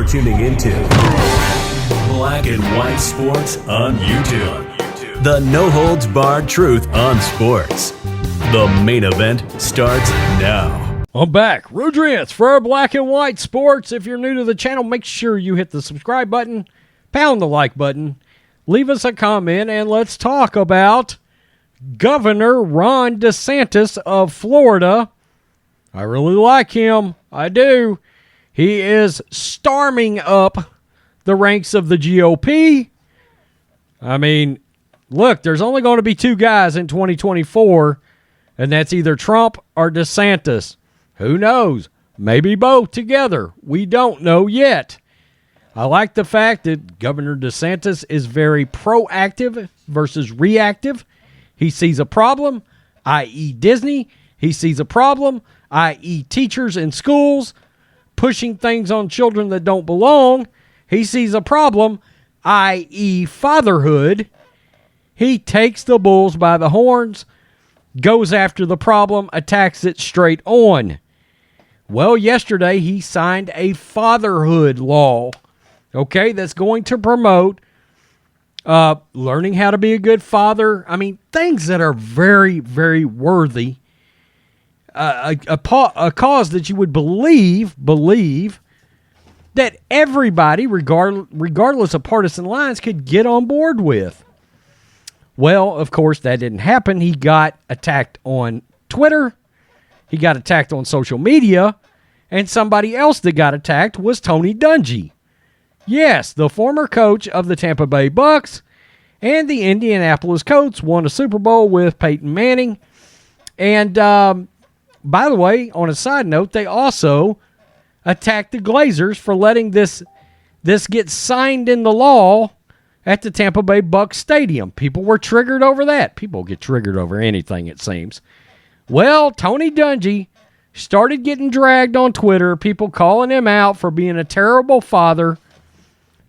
You're tuning into Black and White Sports on YouTube. The no-holds-barred truth on sports. The main event starts now. I'm back. Rudrance for Black and White Sports. If you're new to the channel, make sure you hit the subscribe button, pound the like button, leave us a comment, and let's talk about Governor Ron DeSantis of Florida. I really like him. I do. He is storming up the ranks of the GOP. I mean, look, there's only going to be two guys in 2024, and that's either Trump or DeSantis. Who knows? Maybe both together. We don't know yet. I like the fact that Governor DeSantis is very proactive versus reactive. He sees a problem, i.e. Disney. He sees a problem, i.e. teachers in schools pushing things on children that don't belong. He sees a problem, i.e. fatherhood. He takes the bulls by the horns, goes after the problem, attacks it straight on. Well, yesterday he signed a fatherhood law, okay, that's going to promote learning how to be a good father. I mean, things that are very, very worthy. A cause that you would believe that everybody, regardless of partisan lines, could get on board with. Well, of course, that didn't happen. He got attacked on Twitter. He got attacked on social media. And somebody else that got attacked was Tony Dungy. Yes, the former coach of the Tampa Bay Bucks and the Indianapolis Colts won a Super Bowl with Peyton Manning. And by the way, on a side note, they also attacked the Glazers for letting this get signed in the law at the Tampa Bay Bucks Stadium. People were triggered over that. People get triggered over anything, it seems. Well, Tony Dungy started getting dragged on Twitter, people calling him out for being a terrible father.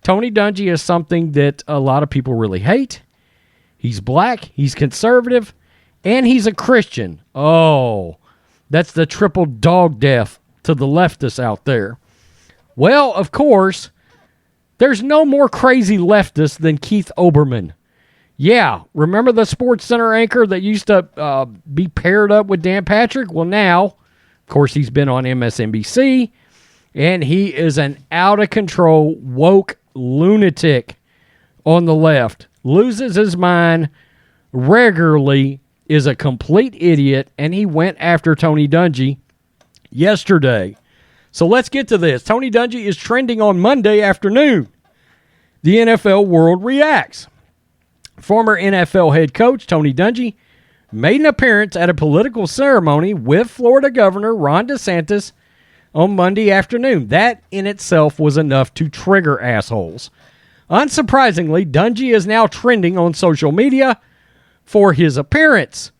Tony Dungy is something that a lot of people really hate. He's black, he's conservative, and he's a Christian. Oh, that's the triple dog death to the leftists out there. Well, of course, there's no more crazy leftist than Keith Olbermann. Yeah, remember the Sportcenter anchor that used to be paired up with Dan Patrick? Well, now, of course, he's been on MSNBC, and he is an out-of-control, woke lunatic on the left. Loses his mind regularly, is a complete idiot, and he went after Tony Dungy yesterday. So let's get to this. Tony Dungy is trending on Monday afternoon. The NFL world reacts. Former NFL head coach Tony Dungy made an appearance at a political ceremony with Florida Governor Ron DeSantis on Monday afternoon. That in itself was enough to trigger assholes. Unsurprisingly, Dungy is now trending on social media for his appearance.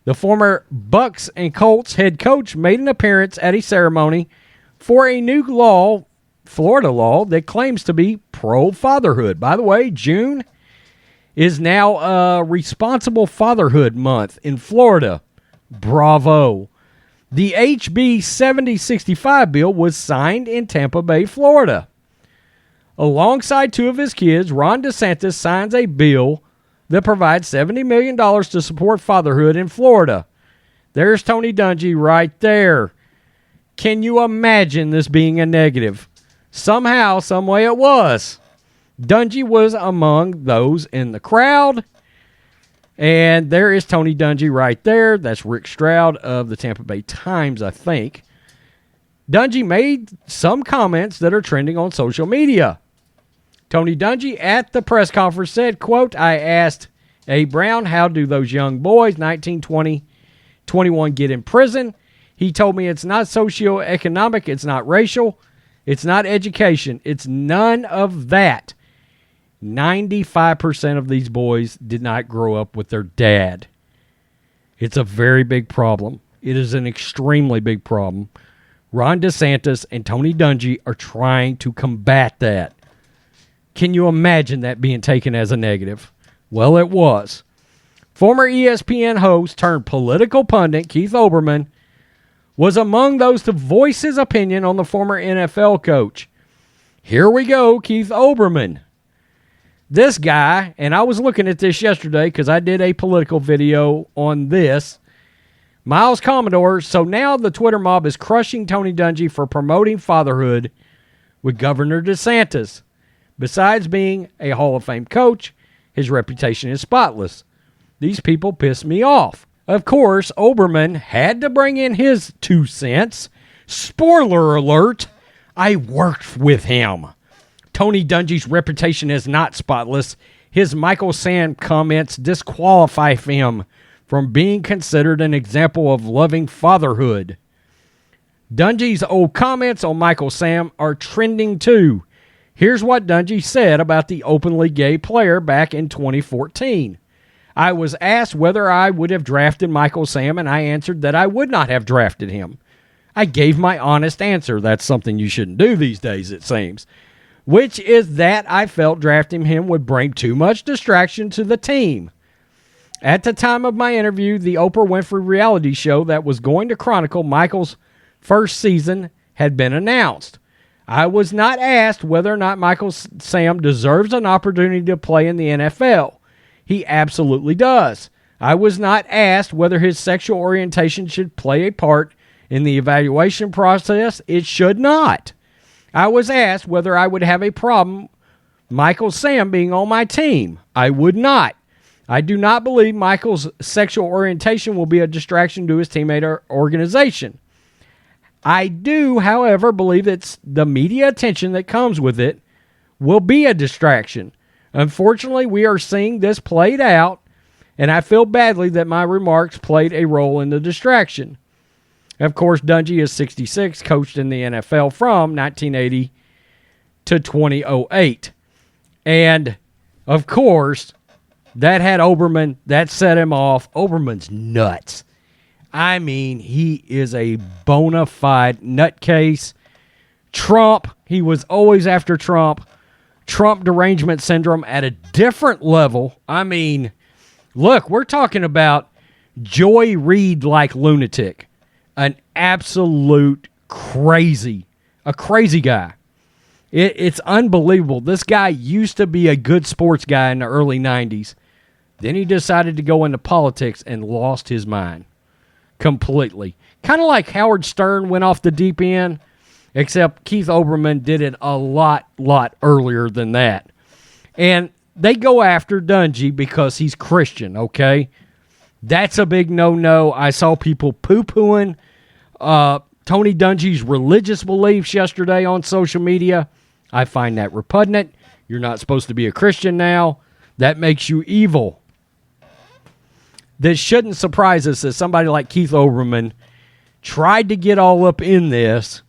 The former Bucks and Colts head coach made an appearance at a ceremony for a new law, Florida law, that claims to be pro-fatherhood. By the way, June is now Responsible Fatherhood Month in Florida. Bravo. The HB 7065 bill was signed in Tampa Bay, Florida. Alongside two of his kids, Ron DeSantis signs a bill that provides $70 million to support fatherhood in Florida. There's Tony Dungy right there. Can you imagine this being a negative? Somehow, some way it was. Dungy was among those in the crowd. And there is Tony Dungy right there. That's Rick Stroud of the Tampa Bay Times, I think. Dungy made some comments that are trending on social media. Tony Dungy at the press conference said, quote, "I asked A. Brown, how do those young boys, 19, 20, 21, get in prison? He told me it's not socioeconomic, it's not racial, it's not education, it's none of that. 95% of these boys did not grow up with their dad. It's a very big problem. It is an extremely big problem. Ron DeSantis and Tony Dungy are trying to combat that. Can you imagine that being taken as a negative? Well, it was. Former ESPN host turned political pundit Keith Olbermann was among those to voice his opinion on the former NFL coach. Here we go, Keith Olbermann. This guy, and I was looking at this yesterday because I did a political video on this. Miles Commodore, so now the Twitter mob is crushing Tony Dungy for promoting fatherhood with Governor DeSantis. Besides being a Hall of Fame coach, his reputation is spotless. These people piss me off. Of course, Olbermann had to bring in his 2 cents. Spoiler alert, I worked with him. Tony Dungy's reputation is not spotless. His Michael Sam comments disqualify him from being considered an example of loving fatherhood. Dungy's old comments on Michael Sam are trending too. Here's what Dungy said about the openly gay player back in 2014. I was asked whether I would have drafted Michael Sam, and I answered that I would not have drafted him. I gave my honest answer. That's something you shouldn't do these days, it seems. Which is that I felt drafting him would bring too much distraction to the team. At the time of my interview, the Oprah Winfrey reality show that was going to chronicle Michael's first season had been announced. I was not asked whether or not Michael Sam deserves an opportunity to play in the NFL. He absolutely does. I was not asked whether his sexual orientation should play a part in the evaluation process. It should not. I was asked whether I would have a problem Michael Sam being on my team. I would not. I do not believe Michael's sexual orientation will be a distraction to his teammate or organization. I do, however, believe that the media attention that comes with it will be a distraction. Unfortunately, we are seeing this played out, and I feel badly that my remarks played a role in the distraction. Of course, Dungy is 66, coached in the NFL from 1980 to 2008. And, of course, that had Olbermann, that set him off. Olbermann's nuts. I mean, he is a bona fide nutcase. Trump, he was always after Trump. Trump derangement syndrome at a different level. I mean, look, we're talking about Joy Reid-like lunatic. An absolute crazy guy. It's unbelievable. This guy used to be a good sports guy in the early 90s. Then he decided to go into politics and lost his mind completely. Kind of like Howard Stern went off the deep end, except Keith Olbermann did it a lot earlier than that. And they go after Dungy because he's Christian, okay? That's a big no-no. I saw people poo-pooing Tony Dungy's religious beliefs yesterday on social media. I find that repugnant. You're not supposed to be a Christian now. That makes you evil. This shouldn't surprise us that somebody like Keith Olbermann tried to get all up in this.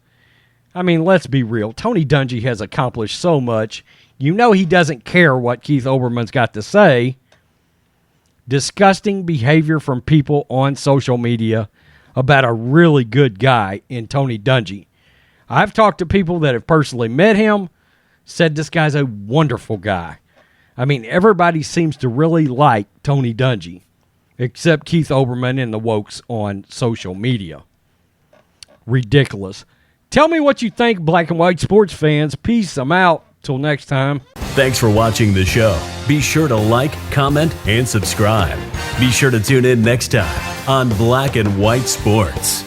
I mean, let's be real. Tony Dungy has accomplished so much. You know he doesn't care what Keith Olbermann's got to say. Disgusting behavior from people on social media about a really good guy in Tony Dungy. I've talked to people that have personally met him, said this guy's a wonderful guy. I mean, everybody seems to really like Tony Dungy, except Keith Olbermann and the wokes on social media. Ridiculous. Tell me what you think, black and white sports fans. Peace. I'm out. Till next time. Thanks for watching the show. Be sure to like, comment, and subscribe. Be sure to tune in next time on Black and White Sports.